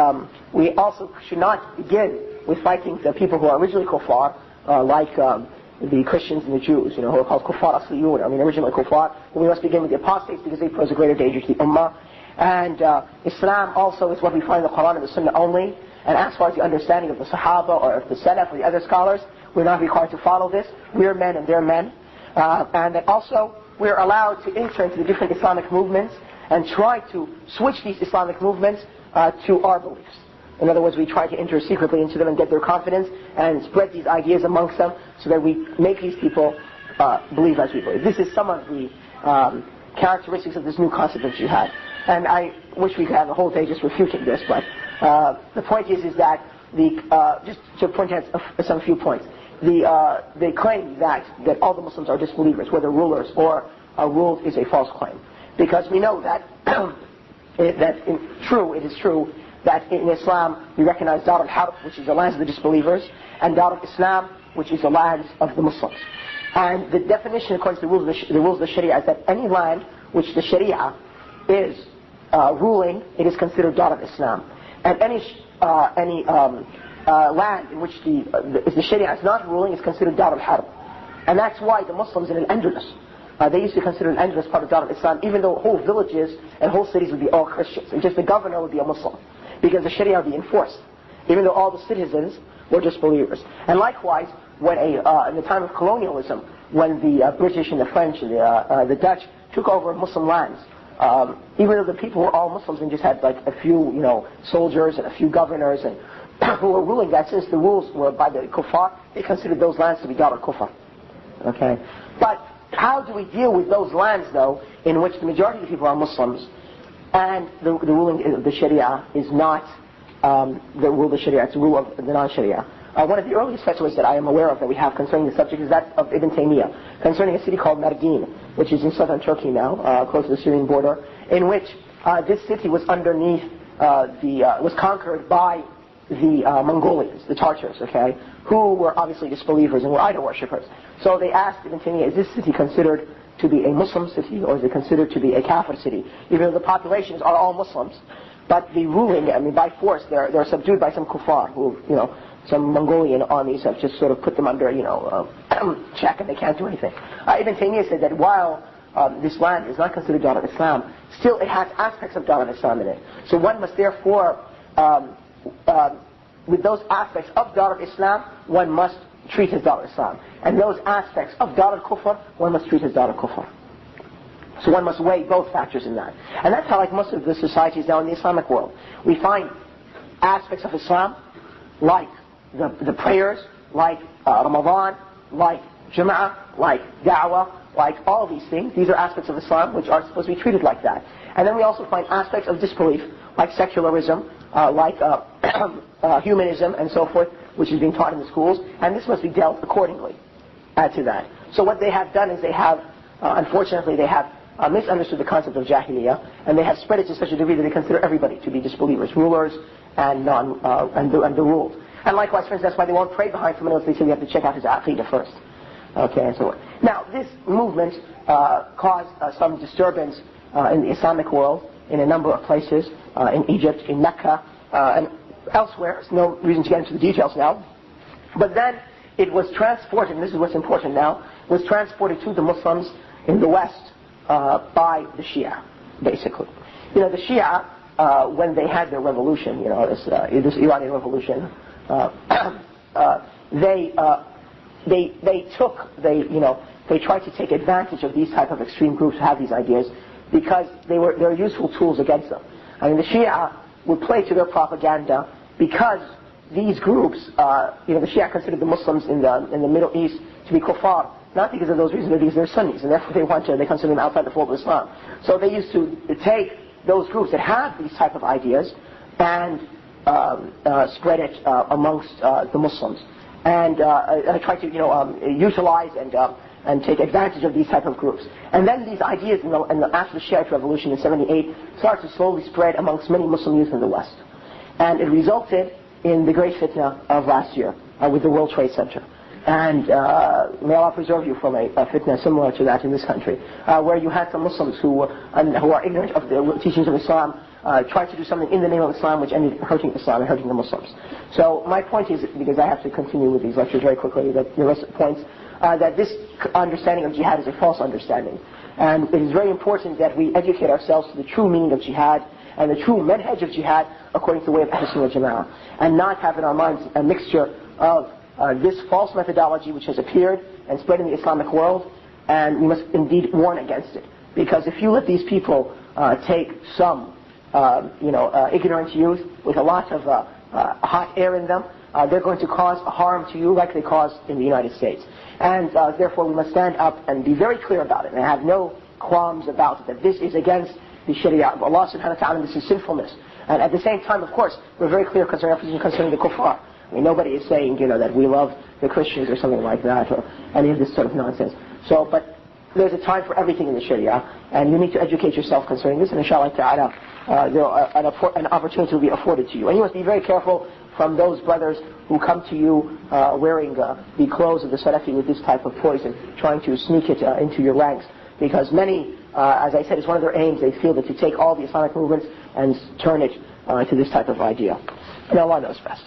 we also should not begin with fighting the people who are originally kuffar, like the Christians and the Jews, who are called kuffar asliyun, originally kuffar. But we must begin with the apostates, because they pose a greater danger to the ummah. And Islam also is what we find in the Quran and the Sunnah only. And as far as the understanding of the Sahaba or of the Salaf or the other scholars, we're not required to follow this. We're men and they're men. And that also we're allowed to enter into the different Islamic movements and try to switch these Islamic movements to our beliefs. In other words, we try to enter secretly into them and get their confidence and spread these ideas amongst them, so that we make these people believe as we believe. This is some of the characteristics of this new concept of jihad. And I wish we could have a whole day just refuting this, but the point is that just to point out some few points. They claim that all the Muslims are disbelievers, whether rulers or ruled, is a false claim, because we know that it is true that in Islam we recognize Dar al-Harb, which is the lands of the disbelievers, and Dar al-Islam, which is the lands of the Muslims. And the definition according to the rules of the Sharia is that any land which the Sharia is ruling, it is considered Dar al-Islam. And any land in which the Sharia is not ruling is considered Dar al-Harb. And that's why the Muslims in Al-Andalus, they used to consider Al-Andalus part of Dar al-Islam, even though whole villages and whole cities would be all Christians, and just the governor would be a Muslim, because the Sharia would be enforced. even though all the citizens were disbelievers. And likewise, when in the time of colonialism, when the British and the French and the Dutch took over Muslim lands, even though the people were all Muslims and just had like a few, soldiers and a few governors and who were ruling that, since the rules were by the kuffar, they considered those lands to be Dar al-Kufr. Okay? But how do we deal with those lands, though, in which the majority of the people are Muslims, and the ruling of the Sharia is not the rule of the Sharia, it's the rule of the non-Sharia? One of the earliest fatwas that I am aware of that we have concerning the subject is that of Ibn Taymiyyah, concerning a city called Mardin, which is in southern Turkey now, close to the Syrian border, in which this city was underneath, was conquered by the Mongolians, the Tartars, okay, who were obviously disbelievers and were idol worshippers. So they asked Ibn Taymiyyah, is this city considered to be a Muslim city, or is it considered to be a Kafir city? Even though the populations are all Muslims, but the ruling, by force, they're subdued by some kuffar, who, some Mongolian armies have just sort of put them under, check, and they can't do anything. Ibn Taymiyyah said that while this land is not considered Dar al-Islam, still it has aspects of Dar al-Islam in it. So one must therefore, with those aspects of Dar al-Islam, one must treat as Dar al-Islam. And those aspects of Dar al-Kufr, one must treat as Dar al-Kufr. So one must weigh both factors in that. And that's how, like most of the societies now in the Islamic world, we find aspects of Islam, like the prayers, like Ramadan, like Jama'ah, like Da'wah, like all these things. These are aspects of Islam which are supposed to be treated like that. And then we also find aspects of disbelief, like secularism, like humanism and so forth, which is being taught in the schools, and this must be dealt accordingly. Add to that. So what they have done is they have, unfortunately, they have misunderstood the concept of Jahiliyyah, and they have spread it to such a degree that they consider everybody to be disbelievers, rulers and the ruled. And likewise, for instance, that's why they won't pray behind someone else. They say you have to check out his aqidah first. Okay, and so on. Now, this movement caused some disturbance in the Islamic world in a number of places, in Egypt, in Mecca, and elsewhere. There's no reason to get into the details now. But then it was transported, and this is what's important now, was transported to the Muslims in the West by the Shia, basically. The Shia, when they had their revolution, this Iranian revolution, they tried to take advantage of these type of extreme groups who have these ideas, because they're useful tools against them. I mean, the Shia would play to their propaganda, because these groups, the Shia considered the Muslims in the Middle East to be kuffar, not because of those reasons, but because they're Sunnis, and therefore they consider them outside the fold of Islam. So they used to take those groups that have these type of ideas and spread it amongst the Muslims, and try to utilize and take advantage of these type of groups. And then these ideas, after the Shiite revolution in 78, started to slowly spread amongst many Muslim youth in the West. And it resulted in the great fitna of last year with the World Trade Center. And may Allah preserve you from a fitna similar to that in this country, where you had some Muslims who are ignorant of the teachings of Islam, tried to do something in the name of Islam which ended hurting Islam and hurting the Muslims. So my point is, because I have to continue with these lectures very quickly, that the rest points, that this understanding of jihad is a false understanding. And it is very important that we educate ourselves to the true meaning of jihad and the true manhaj of jihad according to the way of Ahlus-Sunnah Jama'ah, and not have in our minds a mixture of this false methodology which has appeared and spread in the Islamic world, and we must indeed warn against it. Because if you let these people take some ignorant youth with a lot of hot air in them, they're going to cause harm to you like they caused in the United States. And therefore we must stand up and be very clear about it, and have no qualms about it, that this is against the Sharia of Allah subhanahu wa ta'ala, and this is sinfulness. And at the same time, of course, we're very clear concerning our position concerning the kuffar. I mean, nobody is saying, that we love the Christians or something like that, or any of this sort of nonsense. So, but there's a time for everything in the Sharia, and you need to educate yourself concerning this, and inshallah ta'ala, an opportunity will be afforded to you. And you must be very careful from those brothers who come to you wearing the clothes of the Salafi with this type of poison, trying to sneak it into your ranks. Because many, as I said, it's one of their aims. They feel that to take all the Islamic movements and turn it to this type of idea. And Allah knows best.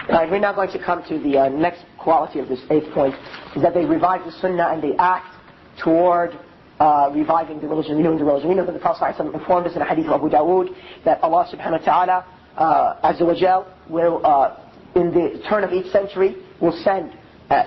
We're now going to come to the next quality of this 8th point, is that they revive the Sunnah and they act toward reviving the religion, renewing the religion. We know that the Prophet ﷺ informed us in a hadith of Abu Dawood that Allah subhanahu wa ta'ala Azza wa Jal will, in the turn of each century, will send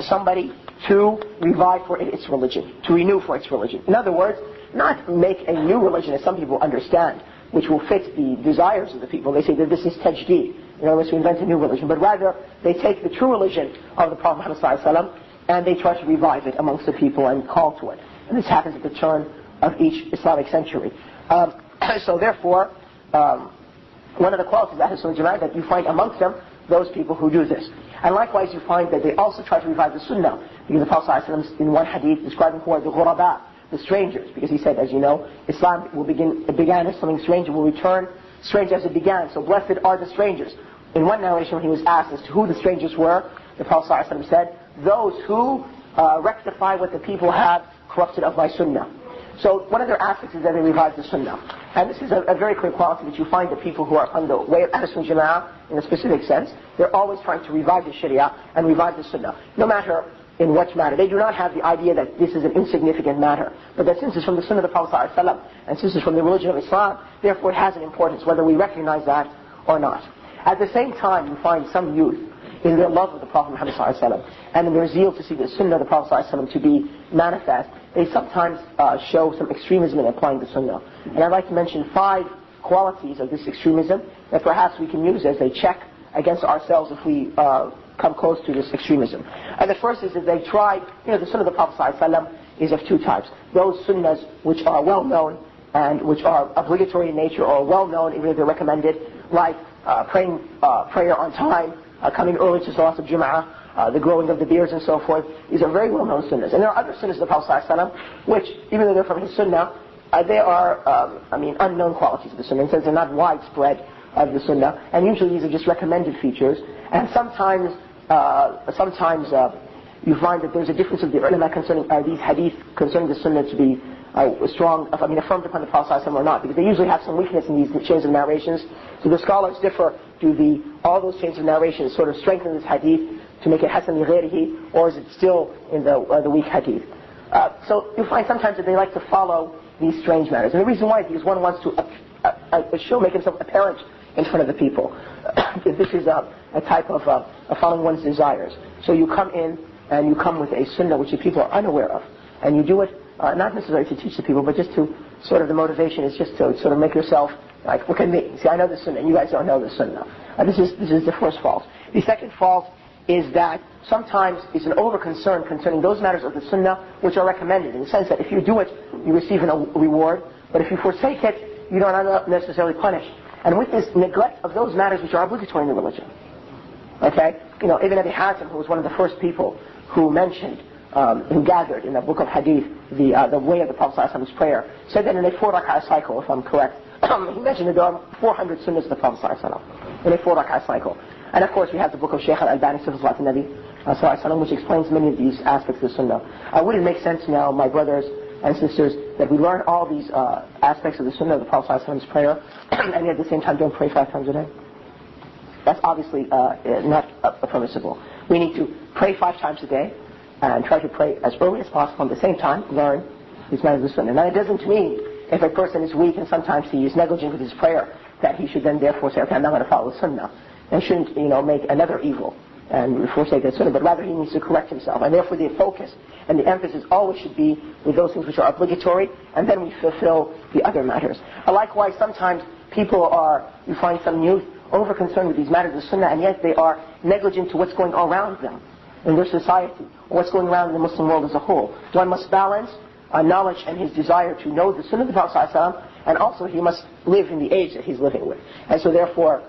somebody to revive for its religion, to renew for its religion. In other words, not make a new religion as some people understand, which will fit the desires of the people. They say that this is tajdeed, in other words, to invent a new religion. But rather, they take the true religion of the Prophet Muhammad ﷺ and they try to revive it amongst the people and call to it. And this happens at the turn of each Islamic century. So therefore, one of the qualities of Ahlus-Sunnah Jama'ah that you find amongst them, those people who do this. And likewise you find that they also try to revive the Sunnah. Because the Prophet ﷺ in one hadith describing who are the ghuraba, the strangers. Because he said, as you know, Islam began as something strange and will return strange as it began. So blessed are the strangers. In one narration when he was asked as to who the strangers were, the Prophet ﷺ said, those who rectify what the people have corrupted of my Sunnah. So one of their aspects is that they revive the Sunnah. And this is a very clear quality that you find that people who are on the way of Ahlus-Sunnah Jama'ah in a specific sense, they're always trying to revive the Sharia and revive the Sunnah. No matter in what matter. They do not have the idea that this is an insignificant matter, but that since it's from the Sunnah of the Prophet ﷺ, and since it's from the religion of Islam, therefore it has an importance, whether we recognize that or not. At the same time, you find some youth in their love of the Prophet Muhammad ﷺ, and in their zeal to see the Sunnah of the Prophet ﷺ to be manifest, they sometimes show some extremism in applying the Sunnah. And I'd like to mention 5 qualities of this extremism that perhaps we can use as a check against ourselves if we come close to this extremism. And the first is that they try, the Sunnah of the Prophet ﷺ is of 2 types. Those Sunnahs which are well known and which are obligatory in nature or well known, even if they're recommended, like praying prayer on time, coming early to Salat al-Jama'ah, the growing of the beards and so forth. These are very well known Sunnahs. And there are other Sunnahs of the Prophet ﷺ which, even though they're from his Sunnah, they are, unknown qualities of the Sunnah. In sense, they're not widespread of the Sunnah. And usually these are just recommended features. And sometimes you find that there's a difference of the ulama concerning these hadith concerning the Sunnah to be affirmed upon the Prophet ﷺ or not, because they usually have some weakness in these chains of narrations. So the scholars differ. Do all those chains of narrations sort of strengthen this hadith to make it hasan li ghayrihi, or is it still in the weak hadith? So you find sometimes that they like to follow these strange matters. And the reason why is because one wants to make himself apparent in front of the people. This is a type of following one's desires. So you come in and you come with a Sunnah which the people are unaware of, and you do it not necessarily to teach the people, but just to sort of the motivation is just to sort of make yourself like, look at me. See, I know the Sunnah, and you guys don't know the Sunnah. This is the first fault. The second fault is that sometimes it's an over-concern concerning those matters of the Sunnah which are recommended, in the sense that if you do it, you receive a reward, but if you forsake it, you are not necessarily punished. And with this neglect of those matters which are obligatory in the religion. Okay? Ibn Abi Hatim, who was one of the first people who mentioned, who gathered in the book of Hadith, the way of the Prophet ﷺ's prayer, said that in a 4 rak'ah cycle, if I'm correct, he mentioned that there are 400 sunnahs of the Prophet ﷺ in a 4 rak'ah cycle. And of course we have the book of Shaykh al-Albani, Sifat Salat al-Nabi ﷺ, which explains many of these aspects of the Sunnah. Would it make sense now, my brothers and sisters, that we learn all these aspects of the Sunnah of the Prophet ﷺ's prayer, and yet at the same time don't pray 5 times a day? That's obviously not permissible. We need to pray 5 times a day, and try to pray as early as possible, at the same time learn these matters of the Sunnah. Now it doesn't mean if a person is weak and sometimes he is negligent with his prayer, that he should then therefore say, okay, I'm not going to follow the Sunnah. And shouldn't, make another evil and forsake that Sunnah, but rather he needs to correct himself. And therefore the focus and the emphasis always should be with those things which are obligatory, and then we fulfill the other matters. Likewise, sometimes you find some youth over-concerned with these matters of Sunnah, and yet they are negligent to what's going on around them in their society, or what's going around in the Muslim world as a whole. One must balance knowledge and his desire to know the Sunnah of the Prophet ﷺ, and also he must live in the age that he's living with. And so therefore,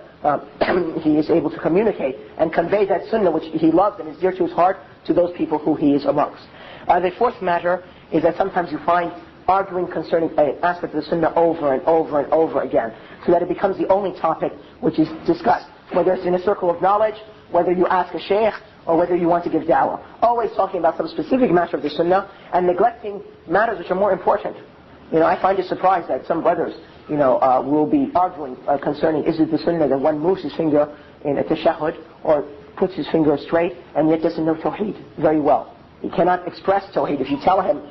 he is able to communicate and convey that Sunnah which he loves and is dear to his heart to those people who he is amongst. The fourth matter is that sometimes you find arguing concerning an aspect of the Sunnah over and over and over again, so that it becomes the only topic which is discussed, whether it's in a circle of knowledge, whether you ask a sheikh, or whether you want to give da'wah. Always talking about some specific matter of the Sunnah and neglecting matters which are more important. I find it surprised that some brothers, will be arguing concerning, is it the Sunnah that one moves his finger in a tashahhud or puts his finger straight and yet doesn't know Tawheed very well. He cannot express Tawheed. If you tell him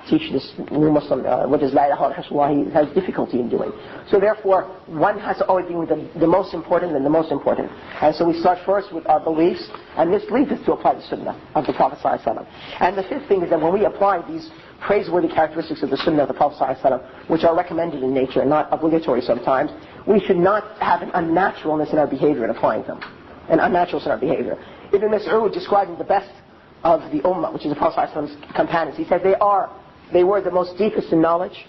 teach this new Muslim what is La ilaha illallah, he has difficulty in doing. So therefore, one has to always be with the most important and the most important. And so we start first with our beliefs, and this leads us to apply the Sunnah of the Prophet ﷺ. And the fifth thing is that when we apply these praiseworthy characteristics of the Sunnah of the Prophet ﷺ, which are recommended in nature and not obligatory sometimes, we should not have an unnaturalness in our behavior in applying them. An unnaturalness in our behavior. Ibn Mas'ud, describing the best of the Ummah, which is the Prophet ﷺ's companions, he said they were the most deepest in knowledge,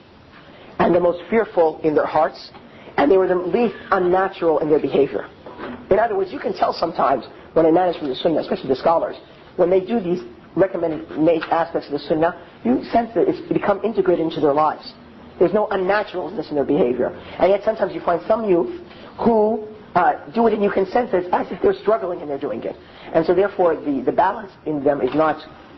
and the most fearful in their hearts, and they were the least unnatural in their behavior. In other words, you can tell sometimes when a man is from the Sunnah, especially the scholars, when they do these recommended aspects of the Sunnah, you sense that it's become integrated into their lives. There's no unnaturalness in their behavior. And yet sometimes you find some youth who do it and you can sense it as if they're struggling and they're doing it. And so therefore the balance in them is not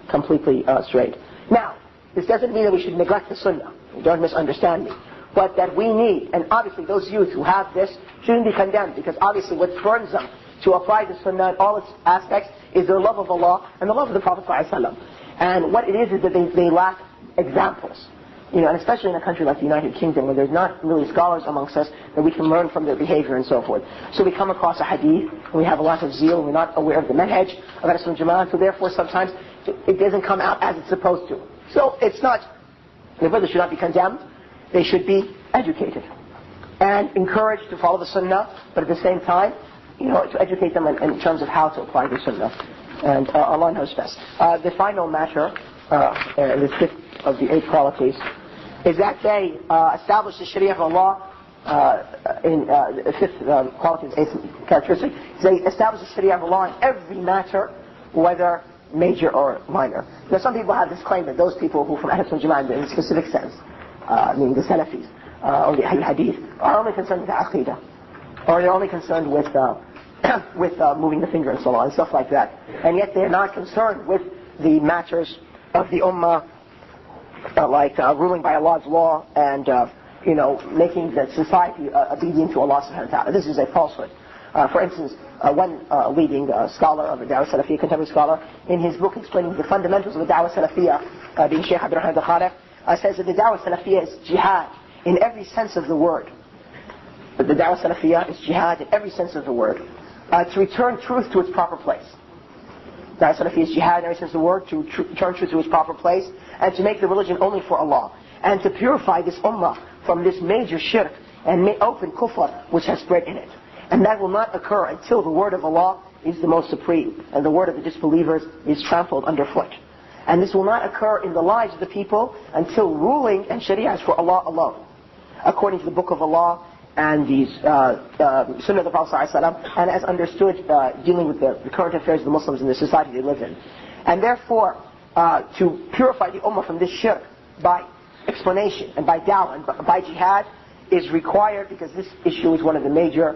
completely straight. Now, this doesn't mean that we should neglect the Sunnah. Don't misunderstand me. But that we need, and obviously those youth who have this shouldn't be condemned, because obviously what spurns them to apply the Sunnah in all its aspects is their love of Allah and the love of the Prophet ﷺ. And what it is that they lack examples. You know, and especially in a country like the United Kingdom, where there's not really scholars amongst us that we can learn from their behavior and so forth. So we come across a hadith, and we have a lot of zeal, and we're not aware of the manhaj of Ahlus-Sunnah Jama'ah, so therefore sometimes it doesn't come out as it's supposed to. So it's not, the brothers should not be condemned, they should be educated and encouraged to follow the Sunnah, but at the same time, you know, to educate them in terms of how to apply the Sunnah. And Allah knows best. The final matter, the fifth of the 8 qualities, is that they establish the Sharia of Allah in the fifth quality, the 8th characteristic, is they establish the Sharia of Allah in every matter, whether major or minor. Now some people have this claim that those people who from Ahlus-Sunnah Jama'ah in a specific sense, meaning the Salafis, or the Hadith, are only concerned with the Aqidah, or they're only concerned with moving the finger and so on, and stuff like that. And yet they're not concerned with the matters of the Ummah, like ruling by Allah's law and making the society obedient to Allah subhanahu wa ta'ala. This is a falsehood. For instance, one leading scholar of the Dawah Salafiyya, contemporary scholar, in his book explaining the fundamentals of the Dawah Salafiyya, being Shaykh Abdul Rahman al-Khalif, says that the Dawah Salafiyya is jihad in every sense of the word. But the Dawah Salafiyya is jihad in every sense of the word. To return truth to its proper place. Dawah Salafiyya is jihad in every sense of the word, to return truth to its proper place, and to make the religion only for Allah. And to purify this ummah from this major shirk and open kufr which has spread in it. And that will not occur until the word of Allah is the most supreme, and the word of the disbelievers is trampled underfoot. And this will not occur in the lives of the people until ruling and sharia is for Allah alone, according to the book of Allah and the Sunnah of the Prophet ﷺ, and as understood dealing with the current affairs of the Muslims in the society they live in. And therefore, to purify the ummah from this shirk by explanation and by da'wah and by jihad is required, because this issue is one of the major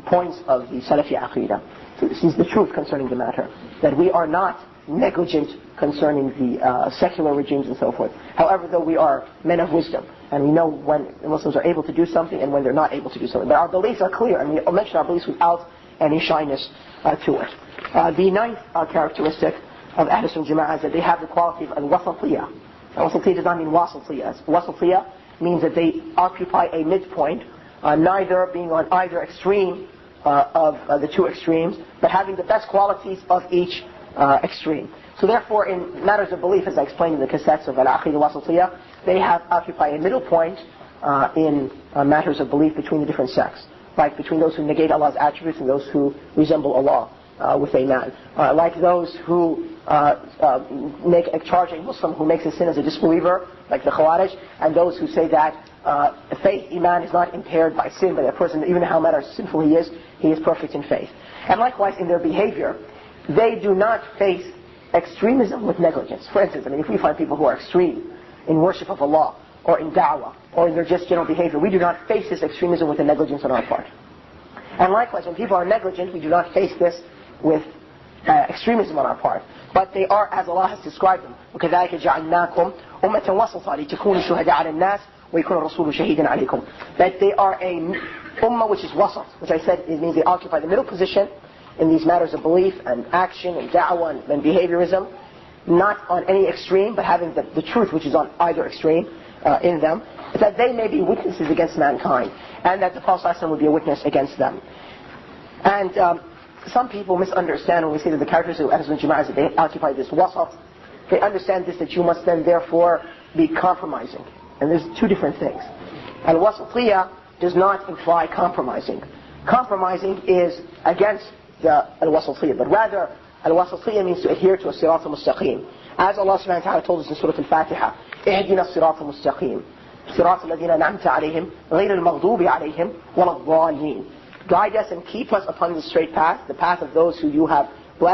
points of the Salafi Aqidah. So this is the truth concerning the matter, that we are not negligent concerning the secular regimes and so forth. However, though, we are men of wisdom, and we know when the Muslims are able to do something and when they're not able to do something. But our beliefs are clear, and we mention our beliefs without any shyness to it. The 9th characteristic of Ahlus-Sunnah Jama'ah is that they have the quality of al-wasatiyah. Al-wasatiyah does not mean wasatiyah. Wasatiyah means that they occupy a midpoint, neither being on either extreme of the two extremes, but having the best qualities of each extreme. So therefore, in matters of belief, as I explained in the cassettes of Al-Aqidah Wasatiyah, they have occupy a middle point in matters of belief between the different sects, like between those who negate Allah's attributes and those who resemble Allah with a man, like those who charge a Muslim who makes a sin as a disbeliever, like the Khawarij, and those who say that faith, iman, is not impaired by sin, but a person, even how matter sinful he is perfect in faith. And likewise in their behavior, they do not face extremism with negligence. For instance, if we find people who are extreme in worship of Allah, or in da'wah, or in their just general behavior, we do not face this extremism with a negligence on our part. And likewise, when people are negligent, we do not face this with extremism on our part. But they are, as Allah has described them, وَكَذَلِكَ جَعَلْنَاكُمْ أُمَّةً وَسَطًا لِتَكُونُوا شُهَدَاءَ عَلَى النَّاسِ وَيَكُونَ الرَّسُولُ شَهِيدًا عَلَيْكُمْ. That they are a ummah which is wasat, which I said it means they occupy the middle position in these matters of belief and action and da'wah and behaviorism, not on any extreme, but having the truth which is on either extreme in them, that they may be witnesses against mankind, and that the Prophet ﷺ would be a witness against them. And some people misunderstand when we say that the characteristics of Ahlus-Sunnah Jama'ah is that they occupy this wasat. They understand this, that you must then therefore be compromising. And there's two different things. Al-wasatiyah does not imply compromising. Compromising is against the al-wasatiyah, but rather al-wasatiyah means to adhere to a sirat al-mustaqim. As Allah subhanahu wa ta'ala told us in Surah Al-Fatiha, اهدنا الصراط المستقيم صراط الذين أنعمت عليهم غير المغضوب عليهم ولا الضالين. Guide us and keep us upon the straight path, the path of those who you have